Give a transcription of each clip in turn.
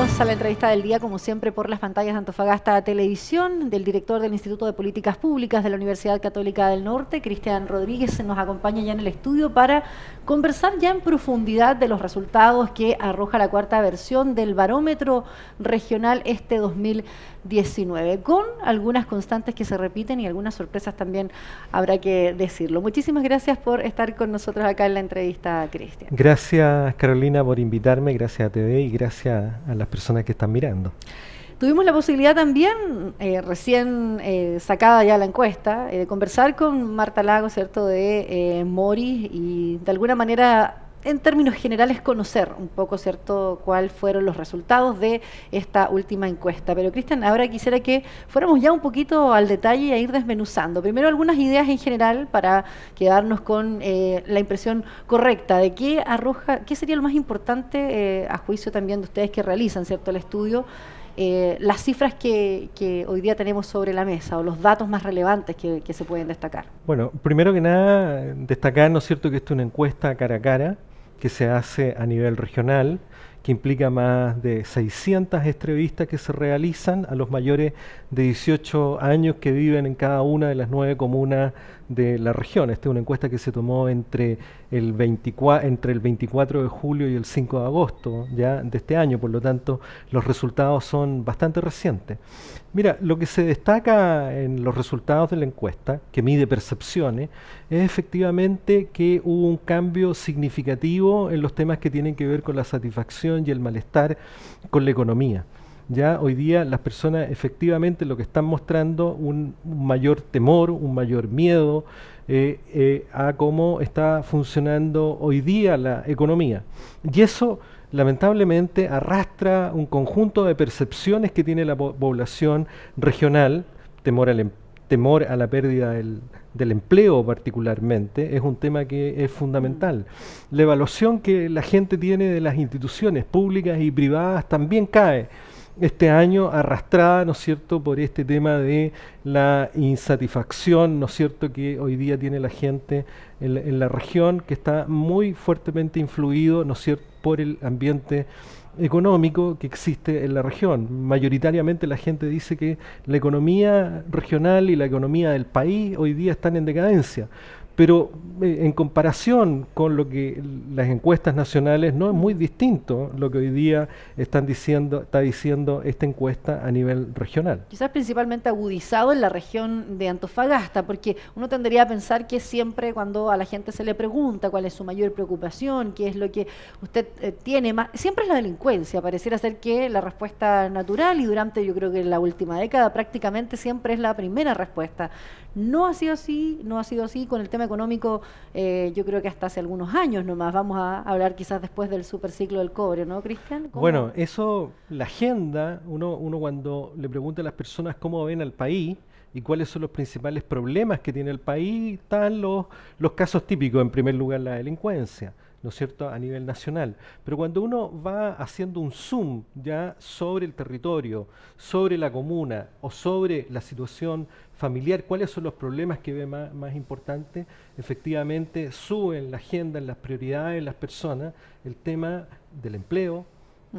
Bienvenidos a la entrevista del día, como siempre, por las pantallas de Antofagasta Televisión, del director del Instituto de Políticas Públicas de la Universidad Católica del Norte, Cristian Rodríguez, nos acompaña ya en el estudio para conversar ya en profundidad de los resultados que arroja la cuarta versión del Barómetro Regional este 2019, con algunas constantes que se repiten y algunas sorpresas también habrá que decirlo. Muchísimas gracias por estar con nosotros acá en la entrevista, Cristian. Gracias, Carolina, por invitarme, gracias a TV y gracias a las personas que están mirando. Tuvimos la posibilidad también, recién sacada ya la encuesta, de conversar con Marta Lago, ¿cierto?, de Mori, y de alguna manera, en términos generales, conocer un poco, ¿cierto?, cuáles fueron los resultados de esta última encuesta. Pero, Cristian, ahora quisiera que fuéramos ya un poquito al detalle y a ir desmenuzando. Primero, algunas ideas en general para quedarnos con la impresión correcta de qué arroja, qué sería lo más importante, a juicio también de ustedes que realizan, ¿cierto?, el estudio, las cifras que hoy día tenemos sobre la mesa o los datos más relevantes que se pueden destacar. Bueno, primero que nada, destacar, ¿no es cierto?, que esto es una encuesta cara a cara que se hace a nivel regional, que implica más de 600 entrevistas que se realizan a los mayores de 18 años que viven en cada una de las 9 comunas de la región. Esta es una encuesta que se tomó entre el 24 de julio y el 5 de agosto ya de este año, por lo tanto los resultados son bastante recientes. Mira, lo que se destaca en los resultados de la encuesta, que mide percepciones, es efectivamente que hubo un cambio significativo en los temas que tienen que ver con la satisfacción y el malestar con la economía. Ya hoy día las personas efectivamente lo que están mostrando un mayor temor, un mayor miedo a cómo está funcionando hoy día la economía. Y eso lamentablemente arrastra un conjunto de percepciones que tiene la población regional, temor a la pérdida del empleo particularmente, es un tema que es fundamental. La evaluación que la gente tiene de las instituciones públicas y privadas también cae este año, arrastrada, ¿no es cierto?, por este tema de la insatisfacción, ¿no es cierto?, que hoy día tiene la gente en la región, que está muy fuertemente influido, ¿no es cierto?, por el ambiente económico que existe en la región. Mayoritariamente la gente dice que la economía regional y la economía del país hoy día están en decadencia, pero en comparación con lo que las encuestas nacionales no es muy distinto lo que hoy día está diciendo esta encuesta a nivel regional. Quizás principalmente agudizado en la región de Antofagasta, porque uno tendría a pensar que siempre cuando a la gente se le pregunta cuál es su mayor preocupación, qué es lo que usted tiene más, siempre es la delincuencia, pareciera ser que la respuesta natural, y durante yo creo que la última década prácticamente siempre es la primera respuesta. No ha sido así con el tema económico, yo creo que hasta hace algunos años nomás. Vamos a hablar quizás después del superciclo del cobre, ¿no, Cristian? Bueno, eso, la agenda, uno cuando le pregunta a las personas cómo ven al país y cuáles son los principales problemas que tiene el país, están los casos típicos, en primer lugar la delincuencia, ¿no es cierto?, a nivel nacional. Pero cuando uno va haciendo un zoom ya sobre el territorio, sobre la comuna o sobre la situación familiar, cuáles son los problemas que ve más importantes, efectivamente suben la agenda, en las prioridades de las personas, el tema del empleo,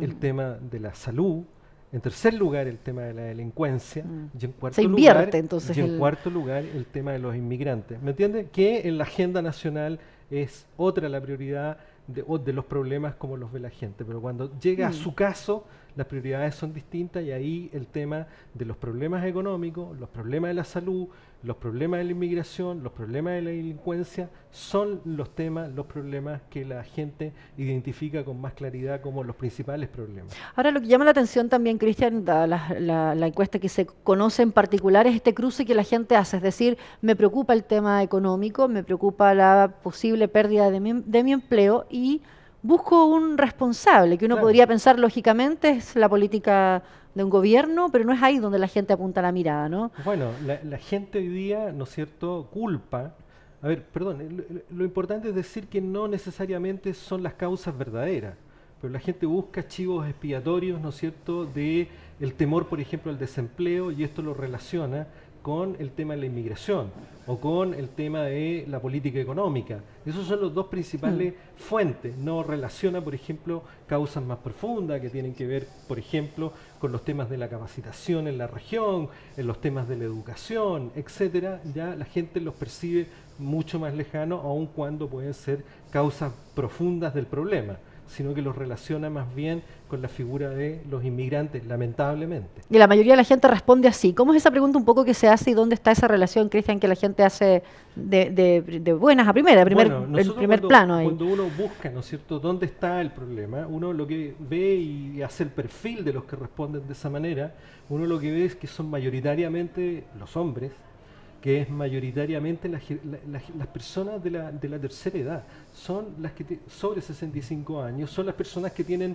el tema de la salud, en tercer lugar el tema de la delincuencia, y en cuarto lugar el tema de los inmigrantes. ¿Me entiendes? Que en la agenda nacional es otra la prioridad de los problemas como los ve la gente, pero cuando llega a su caso las prioridades son distintas, y ahí el tema de los problemas económicos, los problemas de la salud, los problemas de la inmigración, los problemas de la delincuencia son los problemas que la gente identifica con más claridad como los principales problemas. Ahora, lo que llama la atención también, Cristian, la encuesta que se conoce en particular, es este cruce que la gente hace, es decir, me preocupa el tema económico, me preocupa la posible pérdida de mi empleo, y busco un responsable, que uno podría pensar lógicamente es la política de un gobierno, pero no es ahí donde la gente apunta la mirada, ¿no? Bueno, la gente hoy día, ¿no es cierto?, culpa. A ver, perdón, lo importante es decir que no necesariamente son las causas verdaderas, pero la gente busca chivos expiatorios, ¿no es cierto?, de el temor, por ejemplo, al desempleo, y esto lo relaciona con el tema de la inmigración o con el tema de la política económica. Esos son los dos principales fuentes. No relaciona, por ejemplo, causas más profundas que tienen que ver, por ejemplo, con los temas de la capacitación en la región, en los temas de la educación, etcétera. Ya la gente los percibe mucho más lejanos, aun cuando pueden ser causas profundas del problema, sino que los relaciona más bien con la figura de los inmigrantes, lamentablemente. Y la mayoría de la gente responde así. ¿Cómo es esa pregunta un poco que se hace y dónde está esa relación, Cristian, que la gente hace de buenas a primera, Bueno, el primer plano ahí? cuando uno busca, ¿no es cierto?, dónde está el problema, uno lo que ve y hace el perfil de los que responden de esa manera, uno lo que ve es que son mayoritariamente los hombres, que es mayoritariamente las personas de la tercera edad, son las que sobre 65 años, son las personas que tienen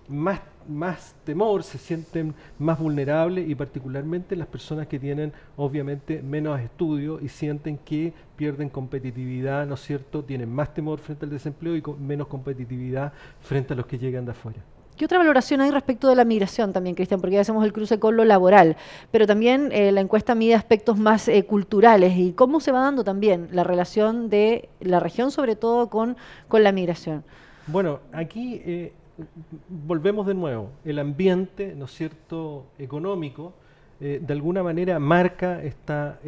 más temor, se sienten más vulnerables, y particularmente las personas que tienen obviamente menos estudios y sienten que pierden competitividad, ¿no es cierto?, tienen más temor frente al desempleo y menos competitividad frente a los que llegan de afuera. ¿Qué otra valoración hay respecto de la migración también, Cristian? Porque ya hacemos el cruce con lo laboral, pero también la encuesta mide aspectos más culturales y cómo se va dando también la relación de la región, sobre todo con la migración. Bueno, aquí volvemos de nuevo. El ambiente, ¿no es cierto?, económico, de alguna manera marca esta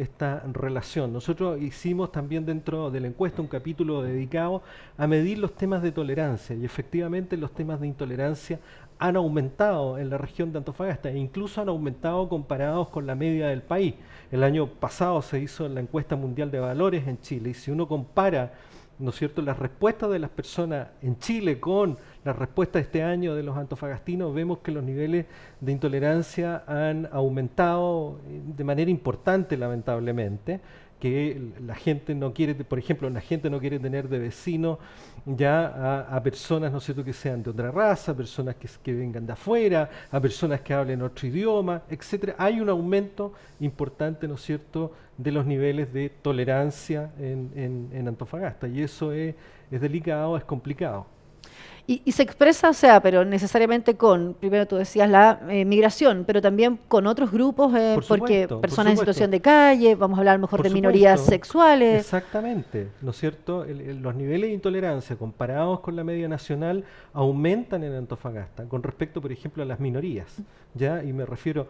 relación. Nosotros hicimos también dentro de la encuesta un capítulo dedicado a medir los temas de tolerancia, y efectivamente los temas de intolerancia han aumentado en la región de Antofagasta e incluso han aumentado comparados con la media del país. El año pasado se hizo la encuesta mundial de valores en Chile, y si uno compara, ¿no es cierto?, las respuestas de las personas en Chile con las respuestas de este año de los antofagastinos, vemos que los niveles de intolerancia han aumentado de manera importante, lamentablemente, que la gente no quiere, por ejemplo, la gente no quiere tener de vecino ya a personas, ¿no es cierto?, que sean de otra raza, personas que vengan de afuera, a personas que hablen otro idioma, etcétera. Hay un aumento importante, ¿no es cierto?, de los niveles de tolerancia en Antofagasta, y eso es delicado, es complicado. Y se expresa, o sea, pero necesariamente con, primero tú decías la migración, pero también con otros grupos, porque personas en situación de calle, vamos a hablar mejor de minorías sexuales. Exactamente, ¿no es cierto? Los niveles de intolerancia comparados con la media nacional aumentan en Antofagasta con respecto, por ejemplo, a las minorías, ¿ya? Y me refiero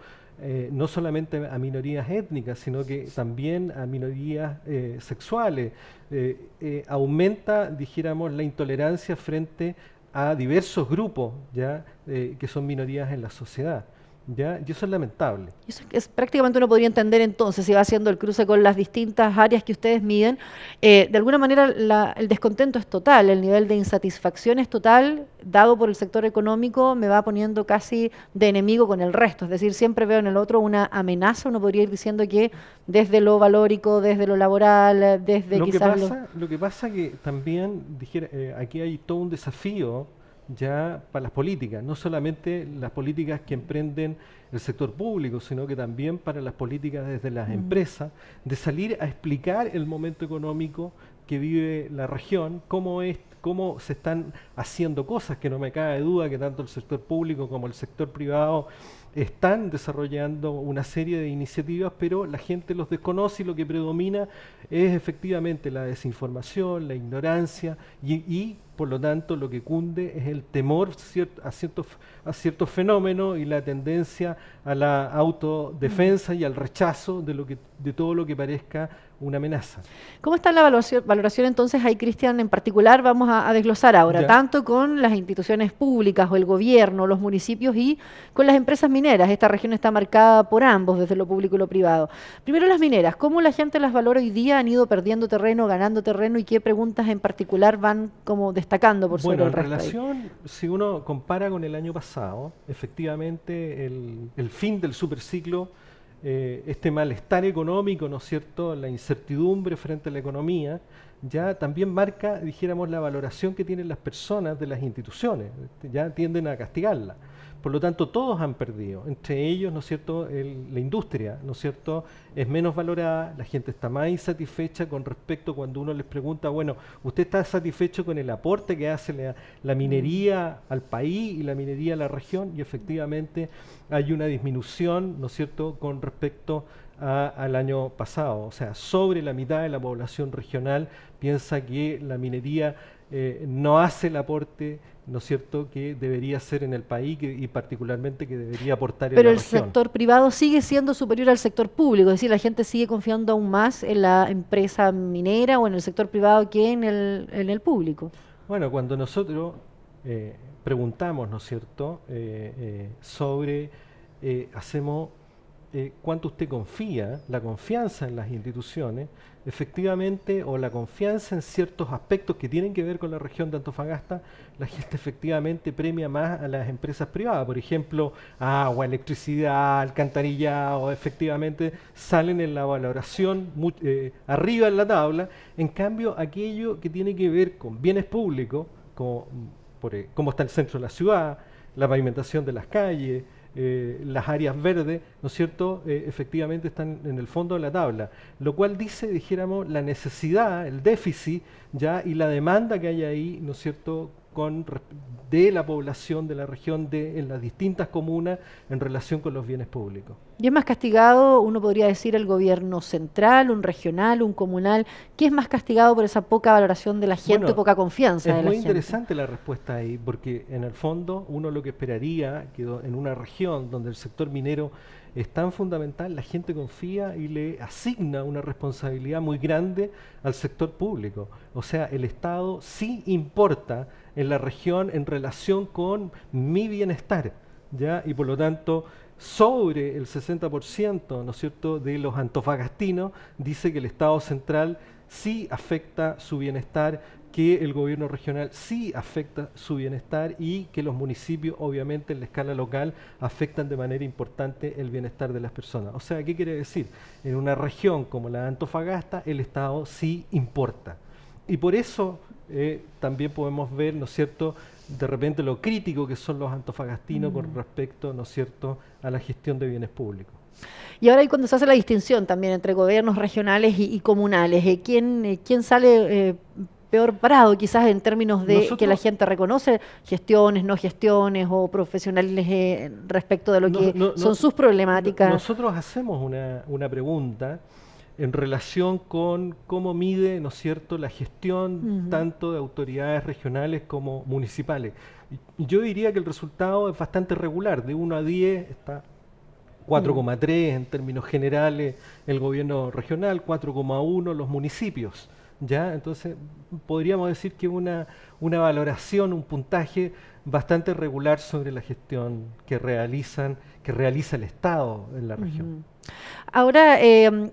no solamente a minorías étnicas, sino que también a minorías sexuales. Aumenta, dijéramos, la intolerancia frente a diversos grupos, ¿ya? Que son minorías en la sociedad, ¿ya? Y eso es lamentable. Eso es prácticamente uno podría entender entonces, si va haciendo el cruce con las distintas áreas que ustedes miden, de alguna manera el descontento es total, el nivel de insatisfacción es total, dado por el sector económico, me va poniendo casi de enemigo con el resto, es decir, siempre veo en el otro una amenaza, uno podría ir diciendo que desde lo valórico, desde lo laboral, desde Lo que pasa que también, aquí hay todo un desafío ya para las políticas, no solamente las políticas que emprenden el sector público, sino que también para las políticas desde las empresas, de salir a explicar el momento económico que vive la región, cómo se están haciendo cosas, que no me cabe duda que tanto el sector público como el sector privado están desarrollando una serie de iniciativas, pero la gente los desconoce y lo que predomina es efectivamente la desinformación, la ignorancia y por lo tanto lo que cunde es el temor a ciertos fenomenos y la tendencia a la autodefensa y al rechazo de todo lo que parezca una amenaza. ¿Cómo está la valoración entonces ahí, Cristian, en particular? Vamos a desglosar ahora, tanto con las instituciones públicas o el gobierno, los municipios y con las empresas mineras. Esta región está marcada por ambos, desde lo público y lo privado. Primero las mineras, ¿cómo la gente las valora hoy día? ¿Han ido perdiendo terreno, ganando terreno y qué preguntas en particular van como destacando por sobre el resto? Bueno, en relación, si uno compara con el año pasado, efectivamente el fin del superciclo, este malestar económico, ¿no es cierto?, la incertidumbre frente a la economía, ya también marca, dijéramos, la valoración que tienen las personas de las instituciones, ya tienden a castigarla. Por lo tanto, todos han perdido. Entre ellos, ¿no es cierto?, la industria, ¿no es cierto?, es menos valorada, la gente está más insatisfecha con respecto cuando uno les pregunta, bueno, ¿usted está satisfecho con el aporte que hace la minería al país y la minería a la región? Y efectivamente hay una disminución, ¿no es cierto?, con respecto al año pasado. O sea, sobre la mitad de la población regional piensa que la minería no hace el aporte, ¿no es cierto?, que debería ser en el país y particularmente que debería aportar en Pero la el región. sector privado sigue siendo superior al sector público, es decir, la gente sigue confiando aún más en la empresa minera o en el sector privado que en el público. Bueno, cuando nosotros preguntamos, ¿no es cierto?, sobre hacemos cuánto usted confía, la confianza en las instituciones, efectivamente, o la confianza en ciertos aspectos que tienen que ver con la región de Antofagasta, la gente efectivamente premia más a las empresas privadas. Por ejemplo, agua, electricidad, alcantarillado, efectivamente salen en la valoración arriba en la tabla. En cambio, aquello que tiene que ver con bienes públicos, como cómo está el centro de la ciudad, la pavimentación de las calles, las áreas verdes, ¿no es cierto?, efectivamente están en el fondo de la tabla, lo cual dice, dijéramos, la necesidad, el déficit ya y la demanda que hay ahí, ¿no es cierto?, de la población de la región en las distintas comunas en relación con los bienes públicos. Y es más castigado, uno podría decir, el gobierno central, un regional, un comunal. ¿Qué es más castigado por esa poca valoración de la gente, Bueno, poca confianza de la gente? Es muy interesante la respuesta ahí, porque en el fondo uno lo que esperaría que en una región donde el sector minero es tan fundamental, la gente confía y le asigna una responsabilidad muy grande al sector público. O sea, el Estado sí importa en la región en relación con mi bienestar, ¿ya? Y por lo tanto, sobre el 60%, ¿no es cierto?, de los antofagastinos dice que el Estado central sí afecta su bienestar, que el gobierno regional sí afecta su bienestar y que los municipios, obviamente, en la escala local, afectan de manera importante el bienestar de las personas. O sea, ¿qué quiere decir? En una región como la de Antofagasta, el Estado sí importa. Y por eso también podemos ver, ¿no es cierto?, de repente lo crítico que son los antofagastinos con respecto, ¿no es cierto?, a la gestión de bienes públicos. Y ahora, y cuando se hace la distinción también entre gobiernos regionales y comunales, ¿quién sale peor parado quizás en términos de que la gente reconoce gestiones, no gestiones o profesionales respecto de lo que son sus problemáticas? Nosotros hacemos una pregunta en relación con cómo mide, ¿no es cierto?, la gestión tanto de autoridades regionales como municipales. Y yo diría que el resultado es bastante regular, de 1 a 10 está 4,3 en términos generales el gobierno regional, 4,1 los municipios. ¿Ya? Entonces podríamos decir que una valoración, un puntaje bastante regular sobre la gestión que realiza el Estado en la región. Ahora,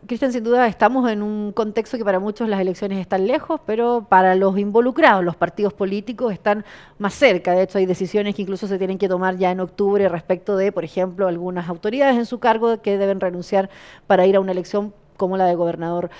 Cristian, sin duda estamos en un contexto que para muchos las elecciones están lejos, pero para los involucrados, los partidos políticos, están más cerca. De hecho, hay decisiones que incluso se tienen que tomar ya en octubre respecto de, por ejemplo, algunas autoridades en su cargo que deben renunciar para ir a una elección como la de gobernador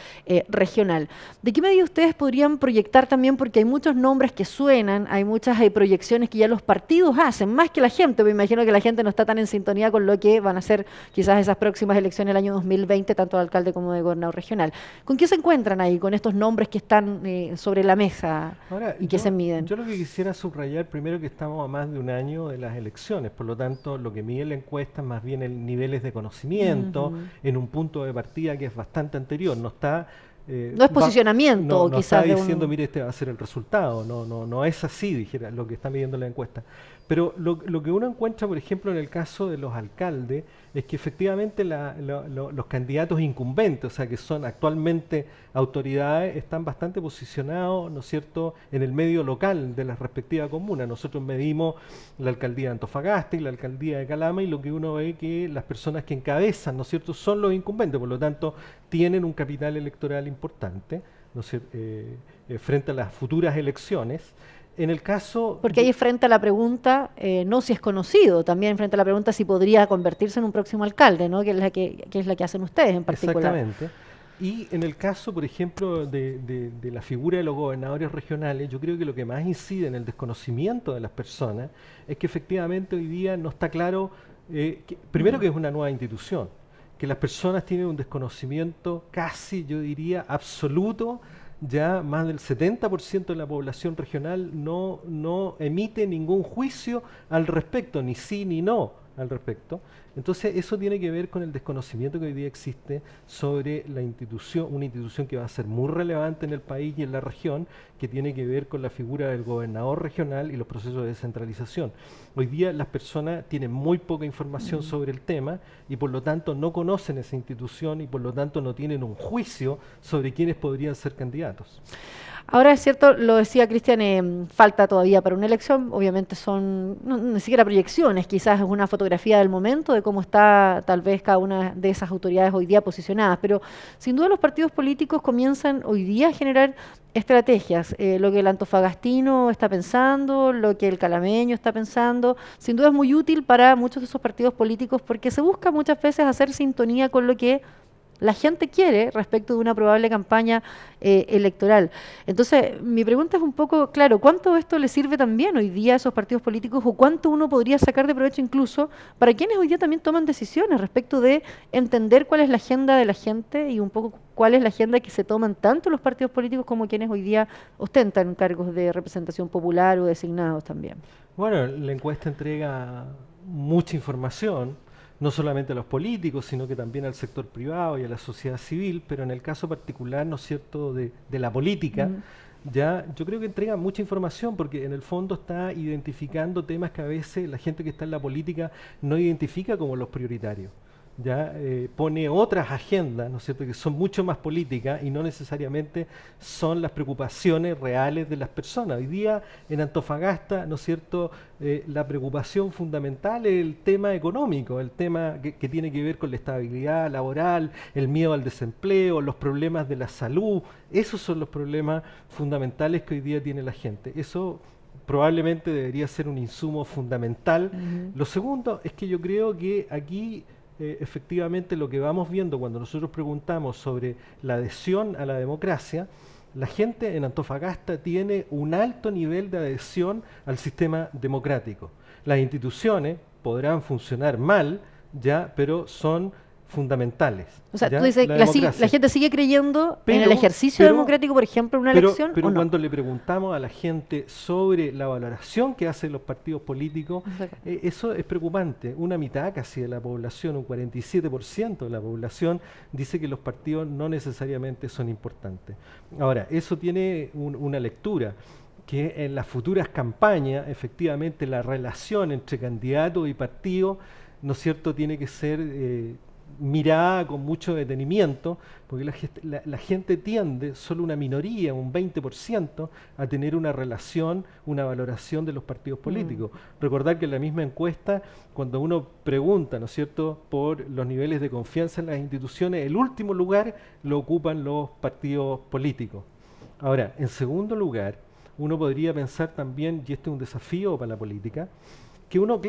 regional. ¿De qué medida ustedes podrían proyectar también? Porque hay muchos nombres que suenan, hay muchas proyecciones que ya los partidos hacen, más que la gente. Me imagino que la gente no está tan en sintonía con lo que van a ser quizás esas próximas elecciones del año 2020, tanto de alcalde como de gobernador regional. ¿Con qué se encuentran ahí, con estos nombres que están sobre la mesa y que se miden? Yo lo que quisiera subrayar primero que estamos a más de un año de las elecciones, por lo tanto lo que mide la encuesta es más bien el niveles de conocimiento en un punto de partida que es bastante anterior, no está no es posicionamiento, no quizás. está diciendo, mire, este va a ser el resultado, no es así, dijera, lo que está midiendo la encuesta. Pero lo que uno encuentra, por ejemplo, en el caso de los alcaldes, es que efectivamente los candidatos incumbentes, o sea, que son actualmente autoridades, están bastante posicionados, ¿no es cierto?, en el medio local de las respectivas comunas. Nosotros medimos la alcaldía de Antofagasta y la alcaldía de Calama, y lo que uno ve que las personas que encabezan, ¿no es cierto?, son los incumbentes, por lo tanto, tienen un capital electoral importante, ¿no es cierto?, frente a las futuras elecciones. En el caso... Porque ahí frente a la pregunta, no si es conocido, también frente a la pregunta si podría convertirse en un próximo alcalde, ¿no? Que es la que hacen ustedes en particular. Exactamente. Y en el caso, por ejemplo, de la figura de los gobernadores regionales, yo creo que lo que más incide en el desconocimiento de las personas es que efectivamente hoy día no está claro, primero que es una nueva institución, que las personas tienen un desconocimiento casi, yo diría, absoluto. Ya más del 70% de la población regional no emite ningún juicio al respecto, ni sí ni no al respecto. Entonces eso tiene que ver con el desconocimiento que hoy día existe sobre la institución, una institución que va a ser muy relevante en el país y en la región, que tiene que ver con la figura del gobernador regional y los procesos de descentralización. Hoy día las personas tienen muy poca información sobre el tema y por lo tanto no conocen esa institución y por lo tanto no tienen un juicio sobre quiénes podrían ser candidatos. Ahora es cierto, lo decía Cristian, falta todavía para una elección, obviamente son ni siquiera proyecciones, quizás es una fotografía del momento de cómo está tal vez cada una de esas autoridades hoy día posicionadas, pero sin duda los partidos políticos comienzan hoy día a generar estrategias, lo que el antofagastino está pensando, lo que el calameño está pensando, sin duda es muy útil para muchos de esos partidos políticos porque se busca muchas veces hacer sintonía con lo que la gente quiere respecto de una probable campaña electoral. Entonces, mi pregunta es un poco, claro, ¿cuánto esto le sirve también hoy día a esos partidos políticos o cuánto uno podría sacar de provecho incluso para quienes hoy día también toman decisiones respecto de entender cuál es la agenda de la gente y un poco cuál es la agenda que se toman tanto los partidos políticos como quienes hoy día ostentan cargos de representación popular o designados también? Bueno, la encuesta entrega mucha información, no solamente a los políticos, sino que también al sector privado y a la sociedad civil, pero en el caso particular, ¿no es cierto?, de la política, ya yo creo que entrega mucha información porque en el fondo está identificando temas que a veces la gente que está en la política no identifica como los prioritarios. Ya pone otras agendas, ¿no es cierto?, que son mucho más políticas y no necesariamente son las preocupaciones reales de las personas. Hoy día en Antofagasta, ¿no es cierto?, la preocupación fundamental es el tema económico, el tema que tiene que ver con la estabilidad laboral, el miedo al desempleo, los problemas de la salud. Esos son los problemas fundamentales que hoy día tiene la gente. Eso probablemente debería ser un insumo fundamental. Lo segundo es que yo creo que aquí efectivamente lo que vamos viendo cuando nosotros preguntamos sobre la adhesión a la democracia, la gente en Antofagasta tiene un alto nivel de adhesión al sistema democrático. Las instituciones podrán funcionar mal, ya, pero son fundamentales. O sea, ¿ya? tú dices, la gente sigue creyendo en el ejercicio democrático, por ejemplo, en una elección. Pero ¿o no? cuando le preguntamos a la gente sobre la valoración que hacen los partidos políticos, eso es preocupante. Una mitad casi de la población, un 47% de la población, dice que los partidos no necesariamente son importantes. Ahora, eso tiene una lectura, que en las futuras campañas, efectivamente, la relación entre candidato y partido, ¿no es cierto?, tiene que ser mirada con mucho detenimiento, porque la gente tiende, solo una minoría, un 20%, a tener una relación, una valoración de los partidos políticos. Recordar que en la misma encuesta, cuando uno pregunta, ¿no es cierto?, por los niveles de confianza en las instituciones, el último lugar lo ocupan los partidos políticos. Ahora, en segundo lugar, uno podría pensar también, y este es un desafío para la política, que uno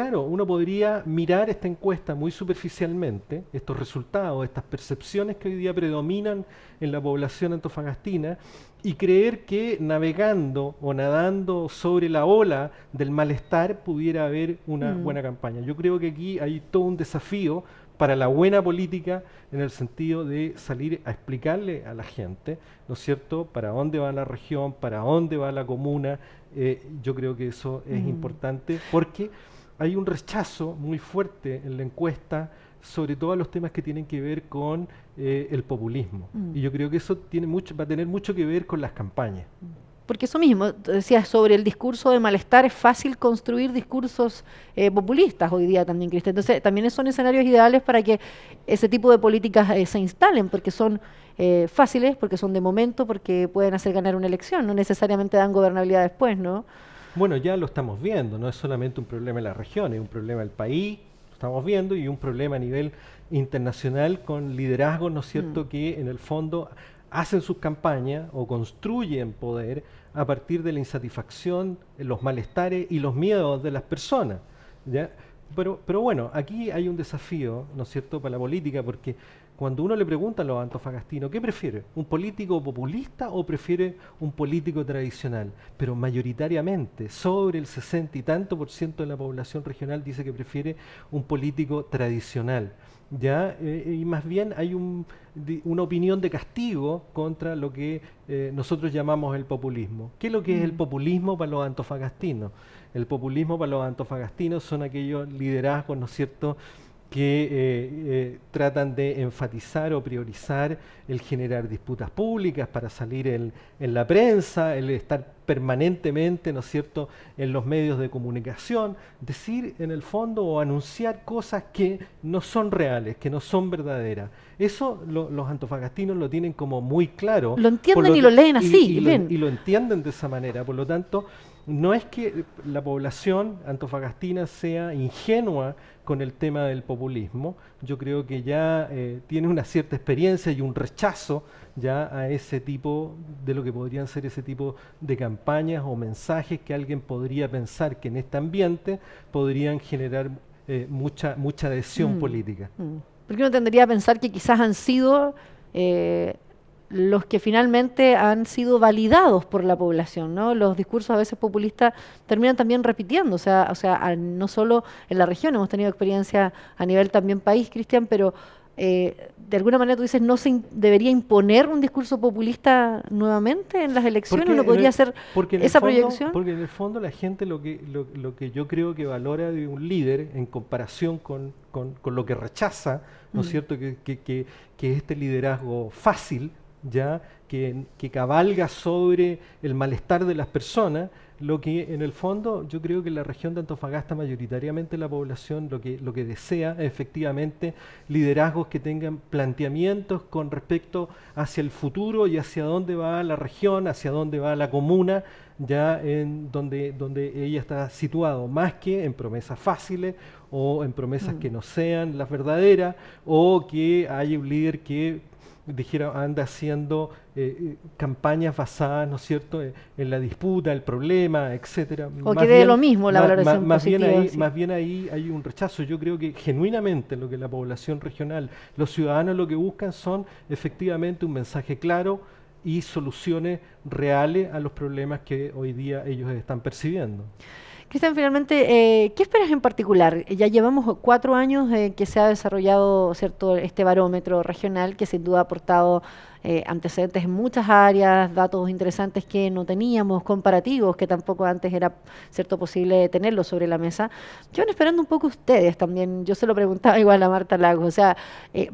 podría mirar esta encuesta muy superficialmente, estos resultados, estas percepciones que hoy día predominan en la población antofagastina, y creer que navegando o nadando sobre la ola del malestar pudiera haber una buena campaña. Yo creo que aquí hay todo un desafío para la buena política en el sentido de salir a explicarle a la gente, ¿no es cierto?, para dónde va la región, para dónde va la comuna. Yo creo que eso es importante porque hay un rechazo muy fuerte en la encuesta sobre todos los temas que tienen que ver con el populismo. Y yo creo que eso va a tener mucho que ver con las campañas. Porque eso mismo, decías sobre el discurso de malestar, es fácil construir discursos populistas hoy día también, Cristian. Entonces, también son escenarios ideales para que ese tipo de políticas se instalen, porque son fáciles, porque son de momento, porque pueden hacer ganar una elección, no necesariamente dan gobernabilidad después, ¿no? Bueno, ya lo estamos viendo, no es solamente un problema en la región, es un problema del país, lo estamos viendo, y un problema a nivel internacional con liderazgos, ¿no es cierto?, que en el fondo hacen sus campañas o construyen poder a partir de la insatisfacción, los malestares y los miedos de las personas, ¿ya? Pero bueno, aquí hay un desafío, ¿no es cierto?, para la política, porque cuando uno le pregunta a los antofagastinos, ¿qué prefiere? ¿Un político populista o prefiere un político tradicional? Pero mayoritariamente, sobre el 60 y tanto por ciento de la población regional dice que prefiere un político tradicional. ¿Ya? Y más bien hay una opinión de castigo contra lo que nosotros llamamos el populismo. ¿Qué es lo que es el populismo para los antofagastinos? El populismo para los antofagastinos son aquellos liderazgos, ¿no es cierto?, que tratan de enfatizar o priorizar el generar disputas públicas para salir en la prensa, el estar permanentemente, ¿no es cierto?, en los medios de comunicación, decir en el fondo o anunciar cosas que no son reales, que no son verdaderas. Eso los antofagastinos lo tienen como muy claro. Lo entienden y lo leen así. Y lo entienden de esa manera. Por lo tanto, no es que la población antofagastina sea ingenua con el tema del populismo. Yo creo que ya tiene una cierta experiencia y un rechazo ya a ese tipo de lo que podrían ser ese tipo de campañas o mensajes que alguien podría pensar que en este ambiente podrían generar mucha adhesión política. Porque uno tendría a pensar que quizás han sido los que finalmente han sido validados por la población, ¿no? Los discursos a veces populistas terminan también repitiendo, o sea, no solo en la región, hemos tenido experiencia a nivel también país, Cristian, pero de alguna manera tú dices, ¿no se debería imponer un discurso populista nuevamente en las elecciones? ¿Uno podría hacer esa proyección? Porque en el fondo la gente lo que yo creo que valora de un líder en comparación con lo que rechaza, ¿no es cierto?, que este liderazgo fácil, ya que cabalga sobre el malestar de las personas, lo que en el fondo yo creo que en la región de Antofagasta mayoritariamente la población lo que desea es efectivamente liderazgos que tengan planteamientos con respecto hacia el futuro y hacia dónde va la región, hacia dónde va la comuna, ya en donde ella está situado, más que en promesas fáciles o en promesas que no sean las verdaderas, o que haya un líder que anda haciendo campañas basadas, ¿no es cierto?, en la disputa, el problema, etcétera. O que dé lo mismo la valoración positiva. Más bien ahí hay un rechazo. Yo creo que genuinamente lo que la población regional, los ciudadanos lo que buscan son efectivamente un mensaje claro y soluciones reales a los problemas que hoy día ellos están percibiendo. Cristian, finalmente, ¿qué esperas en particular? Ya llevamos 4 años que se ha desarrollado, ¿cierto?, este barómetro regional que sin duda ha aportado antecedentes en muchas áreas, datos interesantes que no teníamos, comparativos que tampoco antes era, ¿cierto?, posible tenerlos sobre la mesa. ¿Qué van esperando un poco ustedes también? Yo se lo preguntaba igual a Marta Lagos, o sea,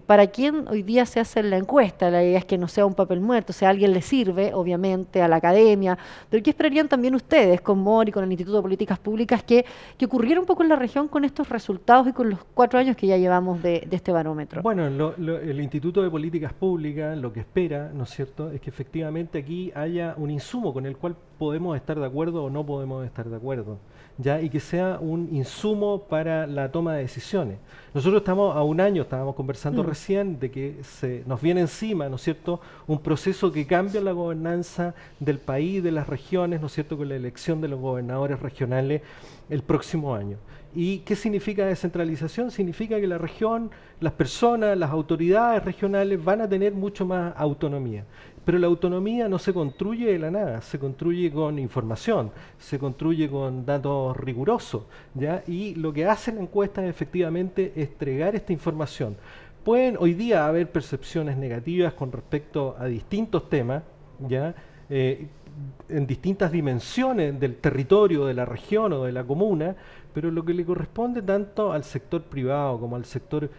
¿para quién hoy día se hace la encuesta? La idea es que no sea un papel muerto, o sea, a alguien le sirve, obviamente, a la academia, pero ¿qué esperarían también ustedes con Mori, con el Instituto de Políticas Públicas, que ocurriera un poco en la región con estos resultados y con los 4 años que ya llevamos de este barómetro? Bueno, el Instituto de Políticas Públicas lo que espera, ¿no es cierto?, es que efectivamente aquí haya un insumo con el cual podemos estar de acuerdo o no podemos estar de acuerdo, ¿ya? Y que sea un insumo para la toma de decisiones. Nosotros estamos a un año, estábamos conversando recién, de que nos viene encima, ¿no es cierto?, un proceso que cambia la gobernanza del país, de las regiones, ¿no es cierto?, con la elección de los gobernadores regionales el próximo año. ¿Y qué significa descentralización? Significa que la región, las personas, las autoridades regionales van a tener mucho más autonomía. Pero la autonomía no se construye de la nada, se construye con información, se construye con datos rigurosos, ¿ya? Y lo que hace la encuesta efectivamente es entregar esta información. Pueden hoy día haber percepciones negativas con respecto a distintos temas, ¿ya? En distintas dimensiones del territorio, de la región o de la comuna, pero lo que le corresponde tanto al sector privado como al sector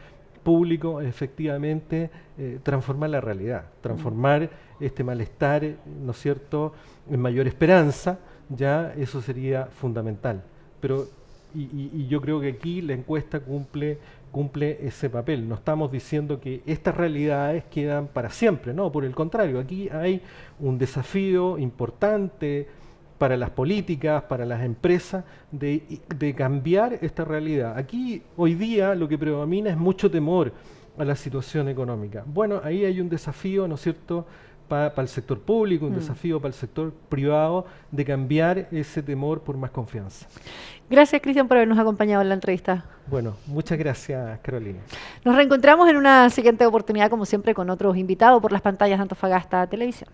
público es efectivamente transformar la realidad, transformar este malestar, ¿no es cierto?, en mayor esperanza, ya eso sería fundamental. Pero y yo creo que aquí la encuesta cumple ese papel. No estamos diciendo que estas realidades quedan para siempre, no, por el contrario, aquí hay un desafío importante para las políticas, para las empresas, de cambiar esta realidad. Aquí hoy día lo que predomina es mucho temor a la situación económica. Bueno, ahí hay un desafío, ¿no es cierto?, para el sector público, un desafío para el sector privado de cambiar ese temor por más confianza. Gracias, Cristian, por habernos acompañado en la entrevista. Bueno, muchas gracias, Carolina. Nos reencontramos en una siguiente oportunidad, como siempre, con otros invitados por las pantallas de Antofagasta Televisión.